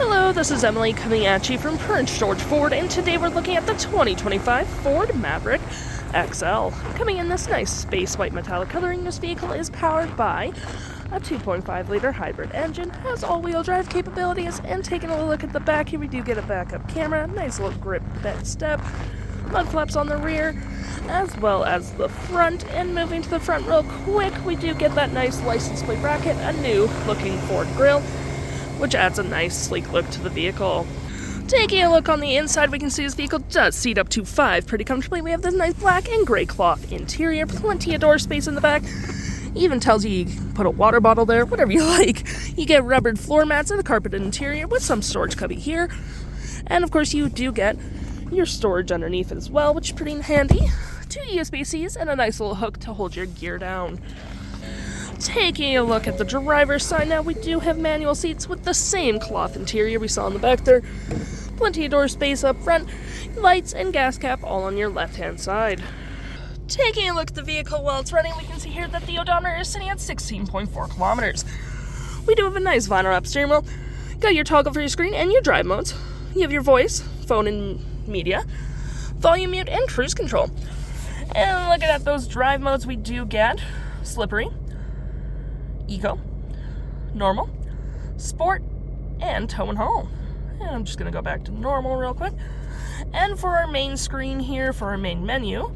Hello, this is Emily coming at you from Prince George Ford, and today we're looking at the 2025 Ford Maverick XL. Coming in this nice space white metallic coloring, this vehicle is powered by a 2.5-liter hybrid engine, has all-wheel drive capabilities, and taking a look at the back here, we do get a backup camera, nice little grip bed step, mud flaps on the rear, as well as the front. And moving to the front real quick, we do get that nice license plate bracket, a new looking Ford grille, which adds a nice sleek look to the vehicle. Taking a look on the inside, we can see this vehicle does seat up to 5 pretty comfortably. We have this nice black and gray cloth interior, plenty of door space in the back. Even tells you can put a water bottle there, whatever you like. You get rubbered floor mats and a carpeted interior with some storage cubby here. And of course you do get your storage underneath as well, which is pretty handy. 2 USB-Cs and a nice little hook to hold your gear down. Taking a look at the driver's side now, we do have manual seats with the same cloth interior we saw in the back there. Plenty of door space up front, lights and gas cap all on your left-hand side. Taking a look at the vehicle while it's running, we can see here that the odometer is sitting at 16.4 kilometers. We do have a nice vinyl wrap steering wheel. Got your toggle for your screen and your drive modes. You have your voice, phone and media, volume mute, and cruise control. And looking at those drive modes, we do get slippery, eco, normal, sport, and tow and haul. And I'm just going to go back to normal real quick. And for our main screen here, for our main menu,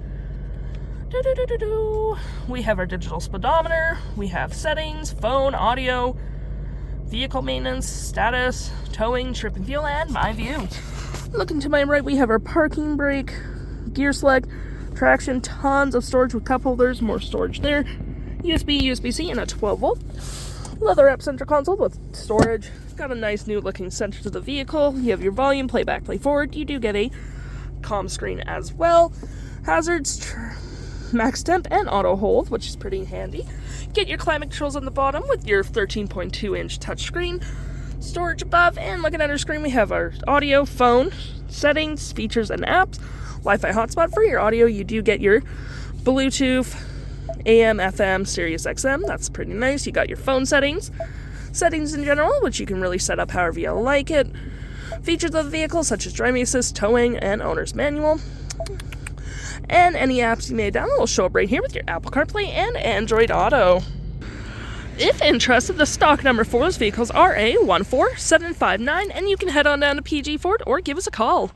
we have our digital speedometer, we have settings, phone, audio, vehicle maintenance, status, towing, trip and fuel, and my view. Looking to my right, we have our parking brake, gear select, traction, tons of storage with cup holders, more storage there, USB, USB-C, and a 12-volt. Leather wrap center console with storage. Got a nice new looking center to the vehicle. You have your volume, play back, play forward. You do get a comm screen as well. Hazards, max temp, and auto hold, which is pretty handy. Get your climate controls on the bottom with your 13.2-inch touchscreen. Storage above, and looking at our screen, we have our audio, phone, settings, features, and apps. Wi-Fi-Hot Spot for your audio. You do get your Bluetooth, AM, FM, Sirius XM. That's pretty nice. You got your phone settings in general, which you can really set up however you like it. Features of the vehicle, such as driving assist, towing, and owner's manual. And any apps you may download will show up right here with your Apple CarPlay and Android Auto. If interested, the stock number for those vehicles is RA14759, and you can head on down to PG Ford or give us a call.